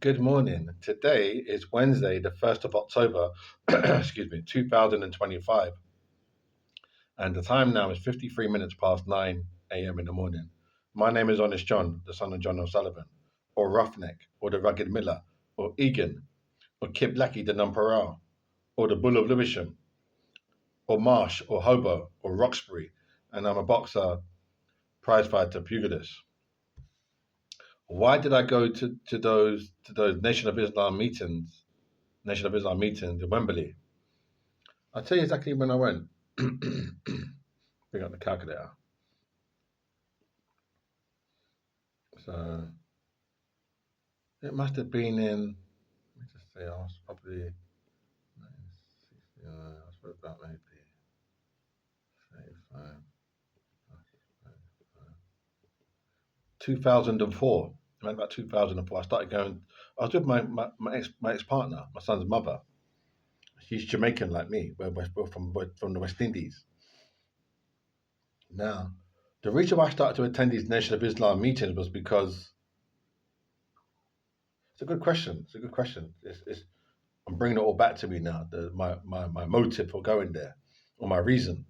Good morning. Today is Wednesday, the 1st of October, excuse me, 2025. And the time now is 53 minutes past 9 a.m. in the morning. My name is Honest John, the son of John O'Sullivan, or Roughneck, or the Rugged Miller, or Egan, or Kip Blackie the Nunparal, or the Bull of Lewisham, or Marsh, or Hobo, or Roxbury. And I'm a boxer, prize fighter, pugilist. Why did I go to those Nation of Islam meetings in Wembley? I'll tell you exactly when I went. Bring up the calculator. So it must have been in, let me just say, I was probably, I was about maybe 35, 2004. Around about 2004, I started going. I was with my ex partner, my son's mother. She's Jamaican like me. We're from the West Indies. Now, the reason why I started to attend these Nation of Islam meetings was because it's a good question. It's a good question. I'm bringing it all back to me now. My motive for going there, or my reason.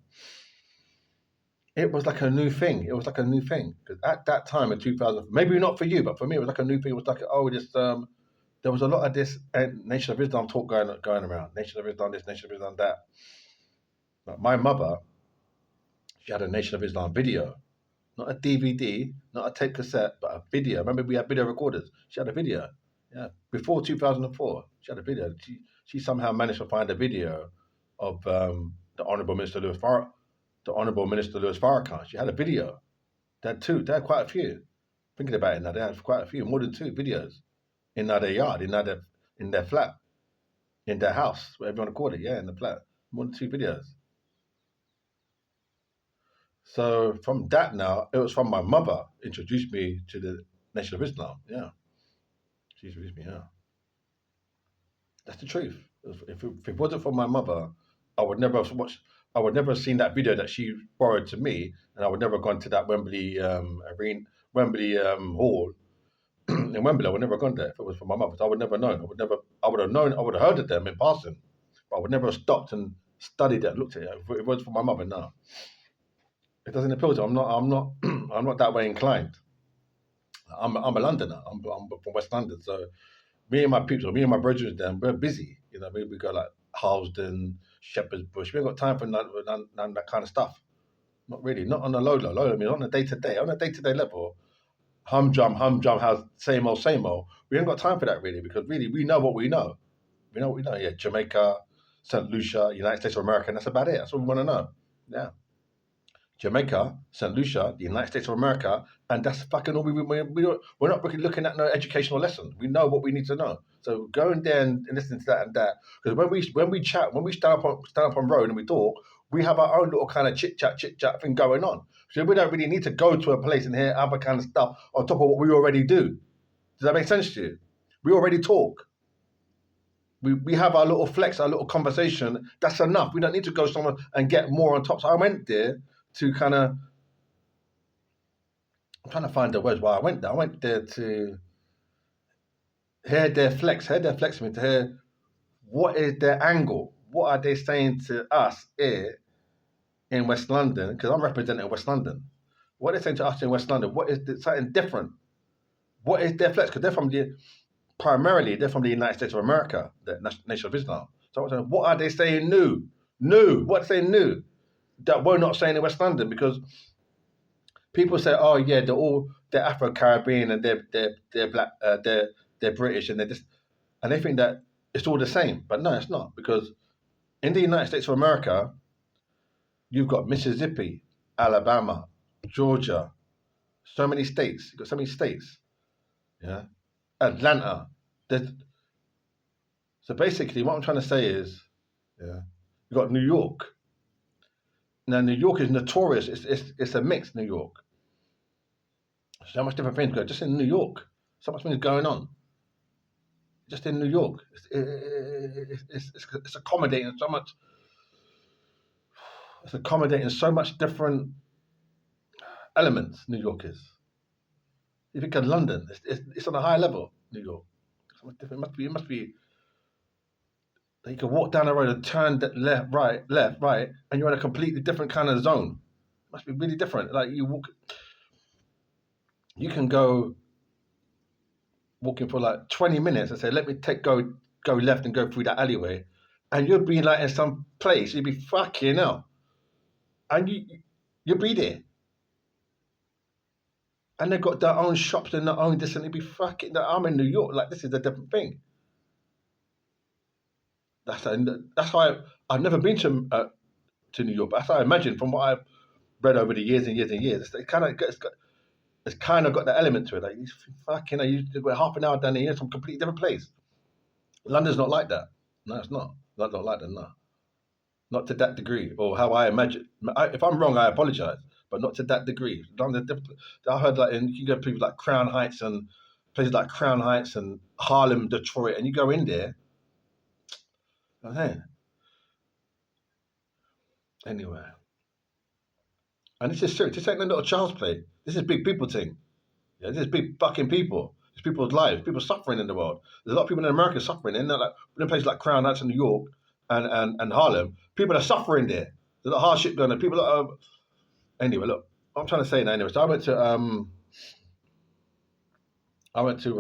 It was like a new thing. It was like a new thing because at that time in 2000, maybe not for you, but for me, it was like a new thing. It was like, oh, this. There was a lot of this Nation of Islam talk going around. Nation of Islam this, Nation of Islam that. But my mother, she had a Nation of Islam video, not a DVD, not a tape cassette, but a video. Remember, we had video recorders. She had a video. Yeah, before 2004, she had a video. She somehow managed to find a video of the Honourable Minister Louis Farrakhan. She had a video. They had two. They had quite a few. Thinking about it now, they had quite a few, more than two videos in their yard, in their flat, in their house, whatever you want to call it. Yeah, in the flat, more than two videos. So from that now, it was from my mother introduced me to the Nation of Islam. Yeah, she introduced me. Yeah, that's the truth. If it wasn't for my mother, I would never have watched. I would never have seen that video that she borrowed to me, and I would never have gone to that Wembley arena, Wembley hall in Wembley. I would never have gone there if it was for my mother. So I would never have known. I would never. I would have known. I would have heard of them in passing, but I would never have stopped and studied it, looked at it. If it was for my mother, no, it doesn't appeal to. Me. I'm not. I'm not. I'm not that way inclined. I'm a Londoner. I'm from West London, so me and my people, me and my brothers, them, we're busy. You know, we go like Harlesden, Shepherd's Bush. We ain't got time for none of that kind of stuff. Not really. Not on a low. I mean, on a day to day. On a day to day level, hum drum, has same old, same old. We ain't got time for that really because really we know what we know. We know what we know. Yeah, Jamaica, St. Lucia, United States of America, and that's about it. That's all we want to know. Yeah. Jamaica, St. Lucia, the United States of America, and that's fucking all we're not really looking at no educational lessons. We know what we need to know. So going there and listening to that and that, because when we chat, when we stand up on road and we talk, we have our own little kind of chit chat thing going on. So we don't really need to go to a place and hear other kind of stuff on top of what we already do. Does that make sense to you? We already talk. We have our little flex, our little conversation. That's enough. We don't need to go somewhere and get more on top. So I went there to kind of, I'm trying to find the words why I went there. I went there to hear their flex, I mean, to hear what is their angle, what are they saying to us here in West London, because I'm representing West London. What are they saying to us in West London? What is something different? What is their flex? Because primarily they're from the United States of America, the Nation of Islam. So I'm saying, what are they saying new? What are they saying new that we're not saying in West London? Because people say, oh yeah, they're Afro Caribbean and they're black, they're British and they think that it's all the same. But no, it's not, because in the United States of America, you've got Mississippi, Alabama, Georgia, so many states. You've got so many states. Yeah, Atlanta. So basically, what I'm trying to say is, yeah, you've got New York. Now, New York is notorious. It's a mix, New York. So much different things go just in New York. So much things going on. Just in New York, it's accommodating so much. It's accommodating so much different elements. New York is. You think of London, it's on a high level. New York, it's It must be. It must be. You can walk down the road and turn left, right, and you're in a completely different kind of zone. It must be really different. Like you walk, you can go walking for like 20 minutes and say, "Let me go left and go through that alleyway," and you'll be like in some place. You'd be fucking hell, and you'll be there. And they've got their own shops and their own this, and they'd be fucking. I'm in New York, like this is a different thing. That's that's why I've never been to New York, but that's how I imagine from what I've read over the years and years and years. It's kind of got that element to it. Like you fucking, we're half an hour down here, some completely different place. London's not like that. No, it's not. Not like that. No, not to that degree, or how I imagine. If I'm wrong, I apologize, but not to that degree. I heard like you get people like Crown Heights and places like Crown Heights and Harlem, Detroit, and you go in there. Man, anyway, and this is serious. This ain't no little child's play. This is big people thing. Yeah, this is big fucking people. It's people's lives. People suffering in the world. There's a lot of people in America suffering. In like in places like Crown Heights in New York and Harlem, people are suffering there. There's a lot of hardship going on. People are anyway. Look, I'm trying to say now. Anyway, so I went to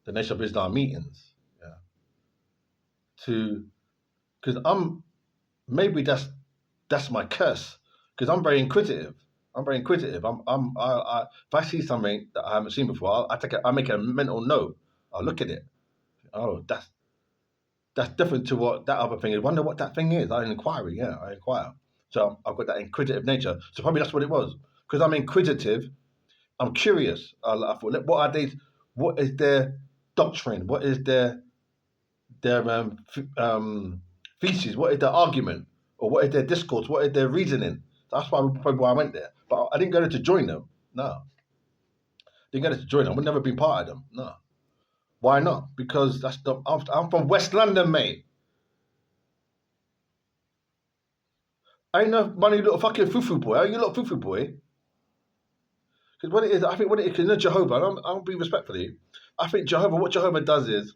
the Nation of Islam meetings. Yeah, to because maybe that's my curse because I'm very inquisitive. I'm very inquisitive. If I see something that I haven't seen before, I make a mental note. I'll look at it. Oh, that's different to what that other thing is. Wonder what that thing is. I inquire. Yeah, I inquire. So I've got that inquisitive nature. So probably that's what it was. Because I'm inquisitive. I'm curious. I thought, what are they? What is their doctrine? What is their thesis? What is their argument? Or what is their discourse? What is their reasoning? That's probably why I went there. But I didn't go there to join them. No, didn't go there to join them. I've never been part of them. No. Why not? Because I'm from West London, mate. I ain't no money little fucking foo boy. Are you little foo boy? Because what it is, I think what it is, because you know Jehovah, and I don't be respectfully. I think what Jehovah does is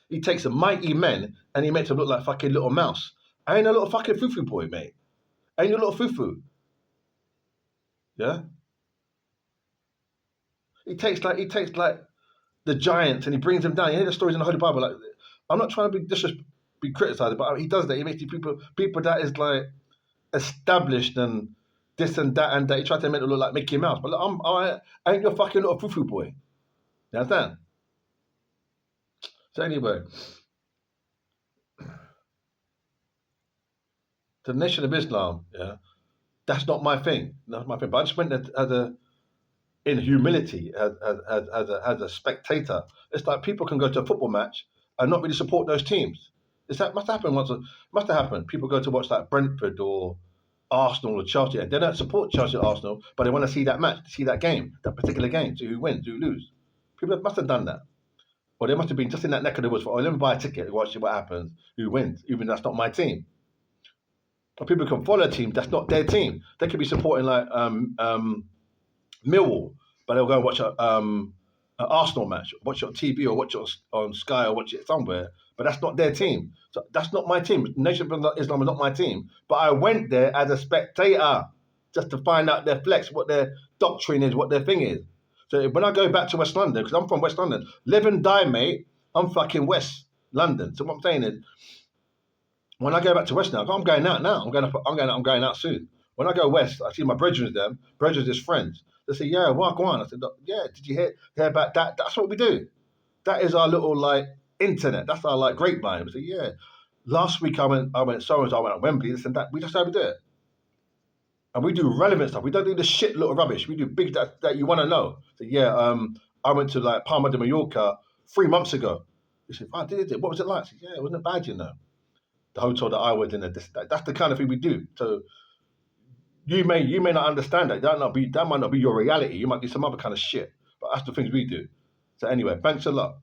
he takes a mighty men and he makes them look like fucking little mouse. I ain't no little fucking foo boy, mate. I ain't no little foo. Yeah? He takes like the giants and he brings them down. You hear the stories in the Holy Bible. Like, I'm not trying to be criticized, but he does that. He makes these people that is like established and this and that and that. He tries to make it look like Mickey Mouse. But look, I ain't your fucking little foo boy. You understand? So anyway, the Nation of Islam, yeah, that's not my thing. That's my thing. But I just went there in humility as a spectator. It's like people can go to a football match and not really support those teams. That must happen once. Must have happened. People go to watch like Brentford or Arsenal or Chelsea, and they don't support Chelsea or Arsenal, but they want to see that match, see that game, that particular game, see who wins, who lose. People must have done that. Or they must have been just in that neck of the woods for, oh, let me buy a ticket and watch what happens, who wins, even though that's not my team. But people can follow a team, that's not their team. They could be supporting like Millwall, but they'll go and watch an Arsenal match, watch it on TV or watch it on Sky or watch it somewhere, but that's not their team. So that's not my team. Nation of Islam is not my team. But I went there as a spectator just to find out their flex, what their doctrine is, what their thing is. So when I go back to West London, because I'm from West London, live and die, mate, I'm fucking West London. So what I'm saying is, when I go back to West now, I'm going out now. I'm going out soon. When I go west, I see my brethren there. Brethren is friends. They say, "Yeah, walk on." I said, "Yeah, did you hear about that? That's what we do. That is our little like internet. That's our like grapevine." I said, "Yeah." Last week I went so and so. I went at Wembley. This and that. We just how we do it, and we do relevant stuff. We don't do the shit little rubbish. We do big that you want to know. So yeah, I went to like Palma de Mallorca 3 months ago. He said, "Oh, did it? What was it like?" I said, "Yeah, it wasn't bad, you know." The hotel that I was in, that's the kind of thing we do. So you may not understand that. That might not be your reality. You might do some other kind of shit. But that's the things we do. So anyway, thanks a lot.